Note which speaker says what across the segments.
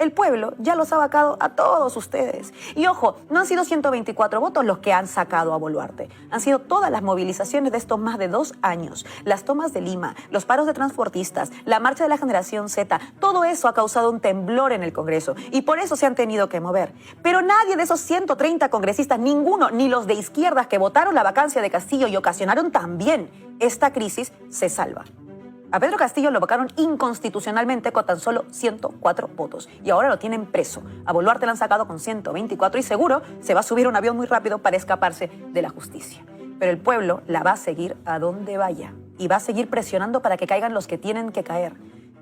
Speaker 1: El pueblo ya los ha vacado a todos ustedes. Y ojo, no han sido 124 votos los que han sacado a Boluarte. Han sido todas las movilizaciones de estos más de 2 años. Las tomas de Lima, los paros de transportistas, la marcha de la generación Z. Todo eso ha causado un temblor en el Congreso. Y por eso se han tenido que mover. Pero nadie de esos 130 congresistas, ninguno, ni los de izquierdas que votaron la vacancia de Castillo y ocasionaron también esta crisis, se salva. A Pedro Castillo lo vacaron inconstitucionalmente con tan solo 104 votos y ahora lo tienen preso. A Boluarte lo han sacado con 124 y seguro se va a subir a un avión muy rápido para escaparse de la justicia. Pero el pueblo la va a seguir a donde vaya y va a seguir presionando para que caigan los que tienen que caer.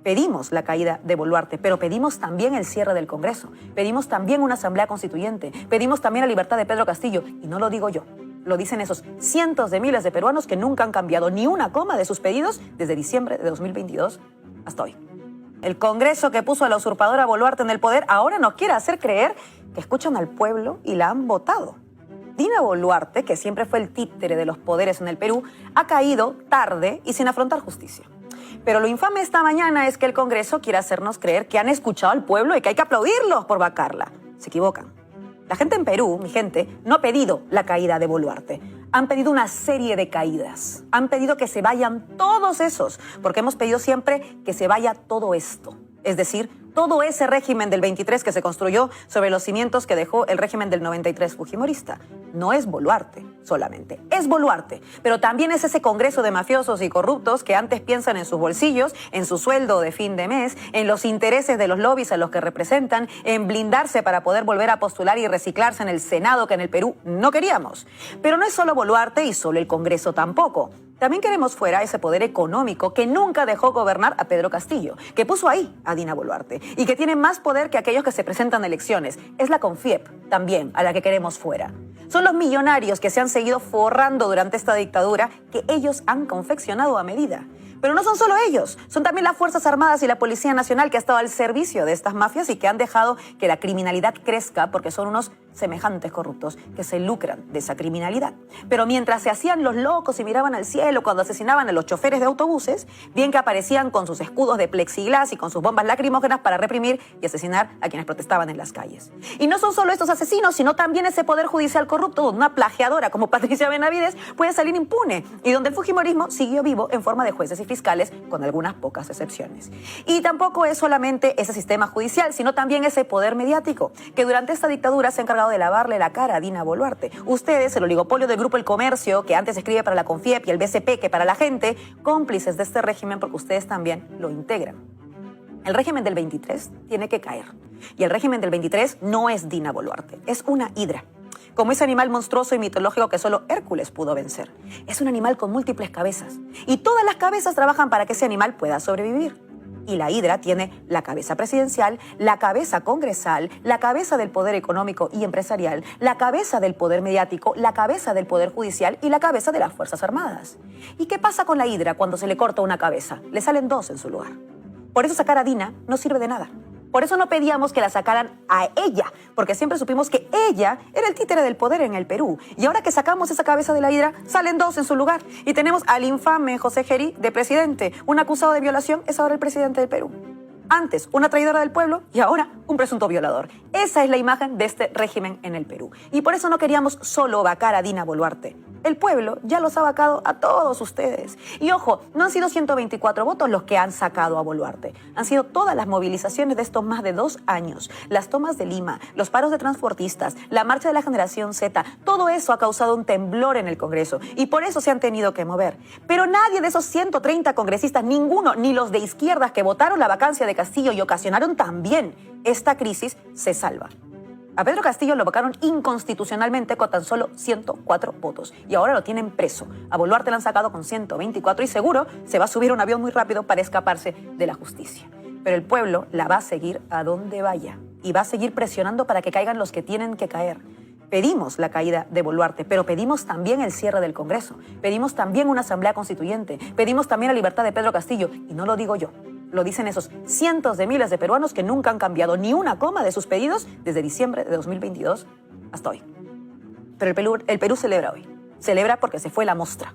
Speaker 1: Pedimos la caída de Boluarte, pero pedimos también el cierre del Congreso. Pedimos también una asamblea constituyente. Pedimos también la libertad de Pedro Castillo. Y no lo digo yo. Lo dicen esos cientos de miles de peruanos que nunca han cambiado ni una coma de sus pedidos desde diciembre de 2022 hasta hoy. El Congreso que puso a la usurpadora Boluarte en el poder ahora nos quiere hacer creer que escuchan al pueblo y la han votado. Dina Boluarte, que siempre fue el títere de los poderes en el Perú, ha caído tarde y sin afrontar justicia. Pero lo infame esta mañana es que el Congreso quiere hacernos creer que han escuchado al pueblo y que hay que aplaudirlos por vacarla. Se equivocan. La gente en Perú, mi gente, no ha pedido la caída de Boluarte. Han pedido una serie de caídas. Han pedido que se vayan todos esos, porque hemos pedido siempre que se vaya todo esto. Es decir, todo ese régimen del 23 que se construyó sobre los cimientos que dejó el régimen del 93 fujimorista. No es Boluarte solamente, es Boluarte, pero también es ese Congreso de mafiosos y corruptos que antes piensan en sus bolsillos, en su sueldo de fin de mes, en los intereses de los lobbies a los que representan, en blindarse para poder volver a postular y reciclarse en el Senado que en el Perú no queríamos. Pero no es solo Boluarte y solo el Congreso tampoco. También queremos fuera ese poder económico que nunca dejó gobernar a Pedro Castillo, que puso ahí a Dina Boluarte y que tiene más poder que aquellos que se presentan a elecciones. Es la CONFIEP también a la que queremos fuera. Son los millonarios que se han seguido forrando durante esta dictadura que ellos han confeccionado a medida. Pero no son solo ellos, son también las Fuerzas Armadas y la Policía Nacional que ha estado al servicio de estas mafias y que han dejado que la criminalidad crezca porque son unos semejantes corruptos que se lucran de esa criminalidad. Pero mientras se hacían los locos y miraban al cielo cuando asesinaban a los choferes de autobuses, bien que aparecían con sus escudos de plexiglas y con sus bombas lacrimógenas para reprimir y asesinar a quienes protestaban en las calles. Y no son solo estos asesinos, sino también ese poder judicial corrupto donde una plagiadora como Patricia Benavides puede salir impune y donde el fujimorismo siguió vivo en forma de jueces y fiscales con algunas pocas excepciones. Y tampoco es solamente ese sistema judicial, sino también ese poder mediático que durante esta dictadura se ha encargado de lavarle la cara a Dina Boluarte. Ustedes, el oligopolio del Grupo El Comercio, que antes escribe para la CONFIEP, y el BCP, que para la gente, cómplices de este régimen porque ustedes también lo integran. El régimen del 23 tiene que caer. Y el régimen del 23 no es Dina Boluarte, es una hidra. Como ese animal monstruoso y mitológico que solo Hércules pudo vencer. Es un animal con múltiples cabezas. Y todas las cabezas trabajan para que ese animal pueda sobrevivir. Y la hidra tiene la cabeza presidencial, la cabeza congresal, la cabeza del poder económico y empresarial, la cabeza del poder mediático, la cabeza del poder judicial y la cabeza de las Fuerzas Armadas. ¿Y qué pasa con la hidra cuando se le corta una cabeza? Le salen 2 en su lugar. Por eso sacar a Dina no sirve de nada. Por eso no pedíamos que la sacaran a ella, porque siempre supimos que ella era el títere del poder en el Perú. Y ahora que sacamos esa cabeza de la hidra, salen 2 en su lugar. Y tenemos al infame José Gerí de presidente. Un acusado de violación es ahora el presidente del Perú. Antes, una traidora del pueblo y ahora un presunto violador. Esa es la imagen de este régimen en el Perú. Y por eso no queríamos solo vacar a Dina Boluarte. El pueblo ya los ha vacado a todos ustedes. Y ojo, no han sido 124 votos los que han sacado a Boluarte. Han sido todas las movilizaciones de estos más de 2 años. Las tomas de Lima, los paros de transportistas, la marcha de la generación Z. Todo eso ha causado un temblor en el Congreso. Y por eso se han tenido que mover. Pero nadie de esos 130 congresistas, ninguno, ni los de izquierdas que votaron la vacancia de Castillo y ocasionaron también esta crisis, se salva. A Pedro Castillo lo vacaron inconstitucionalmente con tan solo 104 votos y ahora lo tienen preso. A Boluarte lo han sacado con 124 y seguro se va a subir a un avión muy rápido para escaparse de la justicia. Pero el pueblo la va a seguir a donde vaya y va a seguir presionando para que caigan los que tienen que caer. Pedimos la caída de Boluarte, pero pedimos también el cierre del Congreso. Pedimos también una asamblea constituyente. Pedimos también la libertad de Pedro Castillo. Y no lo digo yo. Lo dicen esos cientos de miles de peruanos que nunca han cambiado ni una coma de sus pedidos desde diciembre de 2022 hasta hoy. Pero el Perú celebra hoy. Celebra porque se fue la mostra.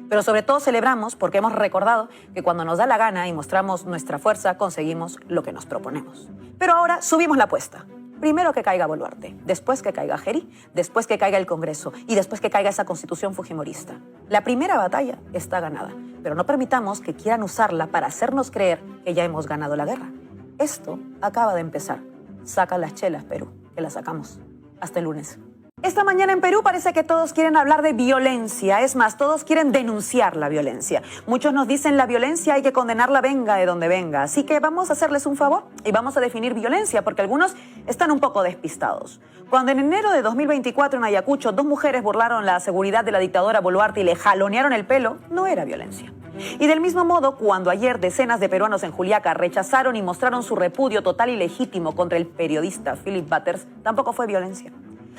Speaker 1: Pero sobre todo celebramos porque hemos recordado que cuando nos da la gana y mostramos nuestra fuerza, conseguimos lo que nos proponemos. Pero ahora subimos la apuesta. Primero que caiga Boluarte, después que caiga Geri, después que caiga el Congreso y después que caiga esa constitución fujimorista. La primera batalla está ganada, pero no permitamos que quieran usarla para hacernos creer que ya hemos ganado la guerra. Esto acaba de empezar. Saca las chelas, Perú, que las sacamos. Hasta el lunes. Esta mañana en Perú parece que todos quieren hablar de violencia. Es más, todos quieren denunciar la violencia. Muchos nos dicen la violencia hay que condenarla venga de donde venga. Así que vamos a hacerles un favor y vamos a definir violencia porque algunos están un poco despistados. Cuando en enero de 2024 en Ayacucho 2 mujeres burlaron la seguridad de la dictadora Boluarte y le jalonearon el pelo, no era violencia. Y del mismo modo, cuando ayer decenas de peruanos en Juliaca rechazaron y mostraron su repudio total y legítimo contra el periodista Philip Butters, tampoco fue violencia.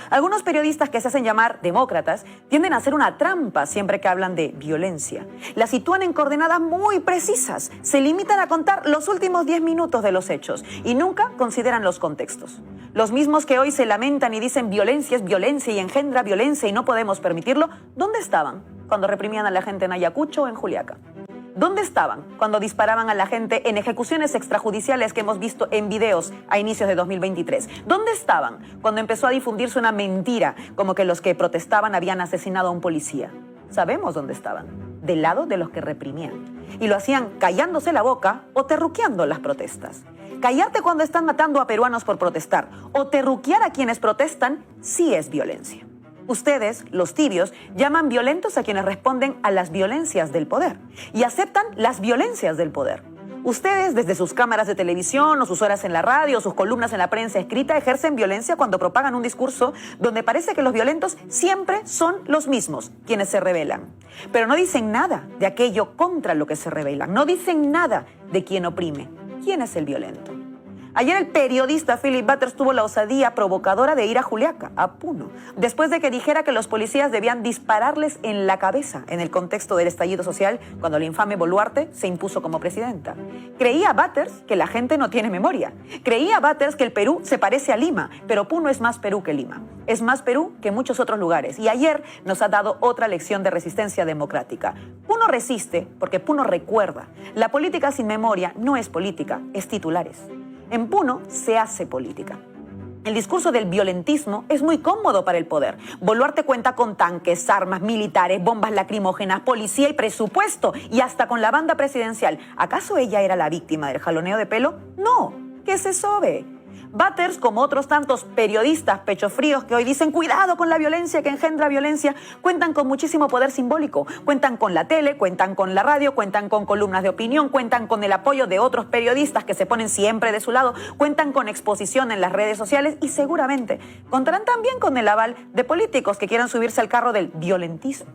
Speaker 1: Algunos periodistas que se hacen llamar demócratas tienden a hacer una trampa siempre que hablan de violencia. La sitúan en coordenadas muy precisas, se limitan a contar los últimos 10 minutos de los hechos y nunca consideran los contextos. Los mismos que hoy se lamentan y dicen violencia es violencia y engendra violencia y no podemos permitirlo, ¿dónde estaban cuando reprimían a la gente en Ayacucho o en Juliaca? ¿Dónde estaban cuando disparaban a la gente en ejecuciones extrajudiciales que hemos visto en videos a inicios de 2023? ¿Dónde estaban cuando empezó a difundirse una mentira como que los que protestaban habían asesinado a un policía? Sabemos dónde estaban, del lado de los que reprimían. Y lo hacían callándose la boca o terruqueando las protestas. Callarte cuando están matando a peruanos por protestar o terruquear a quienes protestan sí es violencia. Ustedes, los tibios, llaman violentos a quienes responden a las violencias del poder y aceptan las violencias del poder. Ustedes, desde sus cámaras de televisión o sus horas en la radio o sus columnas en la prensa escrita, ejercen violencia cuando propagan un discurso donde parece que los violentos siempre son los mismos, quienes se rebelan. Pero no dicen nada de aquello contra lo que se rebelan, no dicen nada de quien oprime. ¿Quién es el violento? Ayer el periodista Philip Butters tuvo la osadía provocadora de ir a Juliaca, a Puno, después de que dijera que los policías debían dispararles en la cabeza en el contexto del estallido social cuando la infame Boluarte se impuso como presidenta. Creía Butters que la gente no tiene memoria. Creía Butters que el Perú se parece a Lima, pero Puno es más Perú que Lima. Es más Perú que muchos otros lugares. Y ayer nos ha dado otra lección de resistencia democrática. Puno resiste porque Puno recuerda. La política sin memoria no es política, es titulares. En Puno se hace política. El discurso del violentismo es muy cómodo para el poder. Boluarte cuenta con tanques, armas militares, bombas lacrimógenas, policía y presupuesto, y hasta con la banda presidencial. ¿Acaso ella era la víctima del jaloneo de pelo? No, que se sobe. Butters, como otros tantos periodistas pechofríos que hoy dicen cuidado con la violencia que engendra violencia, cuentan con muchísimo poder simbólico. Cuentan con la tele, cuentan con la radio, cuentan con columnas de opinión, cuentan con el apoyo de otros periodistas que se ponen siempre de su lado, cuentan con exposición en las redes sociales y seguramente contarán también con el aval de políticos que quieran subirse al carro del violentismo.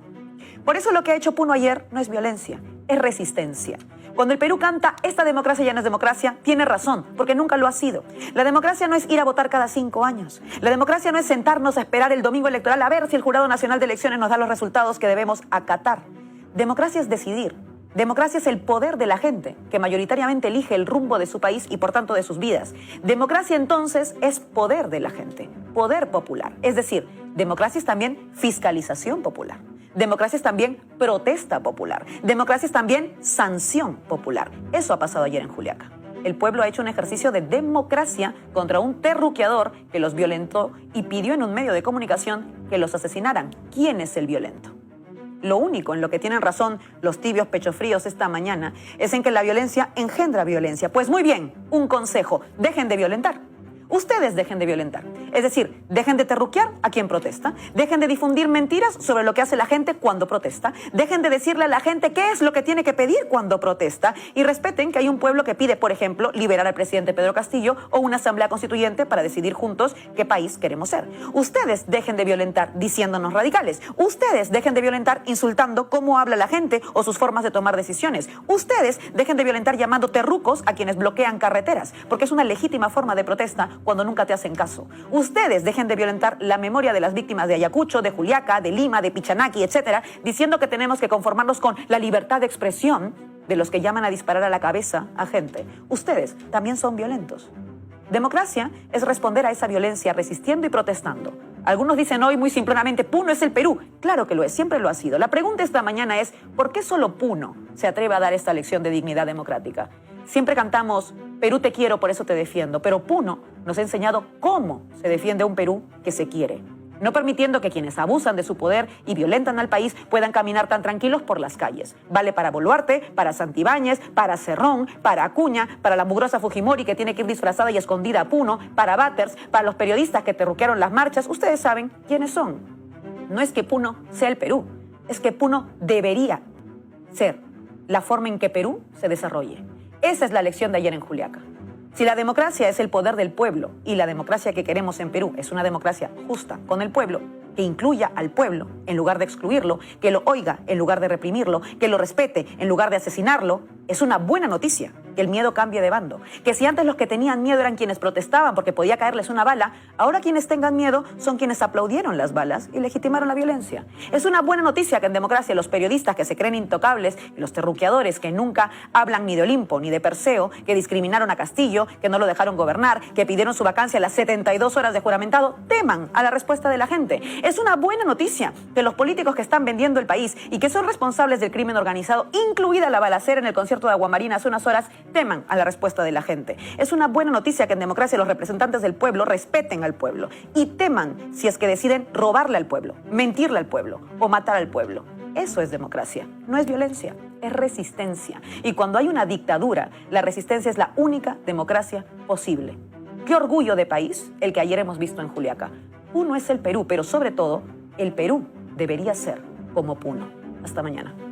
Speaker 1: Por eso lo que ha hecho Puno ayer no es violencia, es resistencia. Cuando el Perú canta, esta democracia ya no es democracia, tiene razón, porque nunca lo ha sido. La democracia no es ir a votar cada 5 años. La democracia no es sentarnos a esperar el domingo electoral a ver si el Jurado Nacional de Elecciones nos da los resultados que debemos acatar. Democracia es decidir. Democracia es el poder de la gente, que mayoritariamente elige el rumbo de su país y por tanto de sus vidas. Democracia entonces es poder de la gente, poder popular. Es decir, democracia es también fiscalización popular. Democracia es también protesta popular. Democracia es también sanción popular. Eso ha pasado ayer en Juliaca. El pueblo ha hecho un ejercicio de democracia contra un terruqueador que los violentó y pidió en un medio de comunicación que los asesinaran. ¿Quién es el violento? Lo único en lo que tienen razón los tibios pechofríos esta mañana es en que la violencia engendra violencia. Pues muy bien, un consejo, dejen de violentar. Ustedes dejen de violentar. Es decir, dejen de terruquear a quien protesta, dejen de difundir mentiras sobre lo que hace la gente cuando protesta, dejen de decirle a la gente qué es lo que tiene que pedir cuando protesta y respeten que hay un pueblo que pide, por ejemplo, liberar al presidente Pedro Castillo o una asamblea constituyente para decidir juntos qué país queremos ser. Ustedes dejen de violentar diciéndonos radicales. Ustedes dejen de violentar insultando cómo habla la gente o sus formas de tomar decisiones. Ustedes dejen de violentar llamando terrucos a quienes bloquean carreteras, porque es una legítima forma de protesta cuando nunca te hacen caso. Ustedes dejen de violentar la memoria de las víctimas de Ayacucho, de Juliaca, de Lima, de Pichanaki, etcétera, diciendo que tenemos que conformarnos con la libertad de expresión de los que llaman a disparar a la cabeza a gente. Ustedes también son violentos. Democracia es responder a esa violencia resistiendo y protestando. Algunos dicen hoy muy simplonamente, Puno es el Perú. Claro que lo es, siempre lo ha sido. La pregunta esta mañana es, ¿por qué solo Puno se atreve a dar esta lección de dignidad democrática? Siempre cantamos, Perú te quiero, por eso te defiendo, pero Puno nos ha enseñado cómo se defiende un Perú que se quiere. No permitiendo que quienes abusan de su poder y violentan al país puedan caminar tan tranquilos por las calles. Vale para Boluarte, para Santibáñez, para Cerrón, para Acuña, para la mugrosa Fujimori que tiene que ir disfrazada y escondida a Puno, para Batters, para los periodistas que terruquearon las marchas. Ustedes saben quiénes son. No es que Puno sea el Perú, es que Puno debería ser la forma en que Perú se desarrolle. Esa es la lección de ayer en Juliaca. Si la democracia es el poder del pueblo y la democracia que queremos en Perú es una democracia justa con el pueblo, que incluya al pueblo en lugar de excluirlo, que lo oiga en lugar de reprimirlo, que lo respete en lugar de asesinarlo, es una buena noticia que el miedo cambie de bando. Que si antes los que tenían miedo eran quienes protestaban porque podía caerles una bala, ahora quienes tengan miedo son quienes aplaudieron las balas y legitimaron la violencia. Es una buena noticia que en democracia los periodistas que se creen intocables y los terruqueadores que nunca hablan ni de Olimpo ni de Perseo, que discriminaron a Castillo, que no lo dejaron gobernar, que pidieron su vacancia a las 72 horas de juramentado, teman a la respuesta de la gente. Es una buena noticia que los políticos que están vendiendo el país y que son responsables del crimen organizado, incluida la balacera en el concierto de Aguamarina hace unas horas, teman a la respuesta de la gente. Es una buena noticia que en democracia los representantes del pueblo respeten al pueblo y teman si es que deciden robarle al pueblo, mentirle al pueblo o matar al pueblo. Eso es democracia, no es violencia, es resistencia. Y cuando hay una dictadura, la resistencia es la única democracia posible. Qué orgullo de país el que ayer hemos visto en Juliaca. Puno es el Perú, pero sobre todo, el Perú debería ser como Puno. Hasta mañana.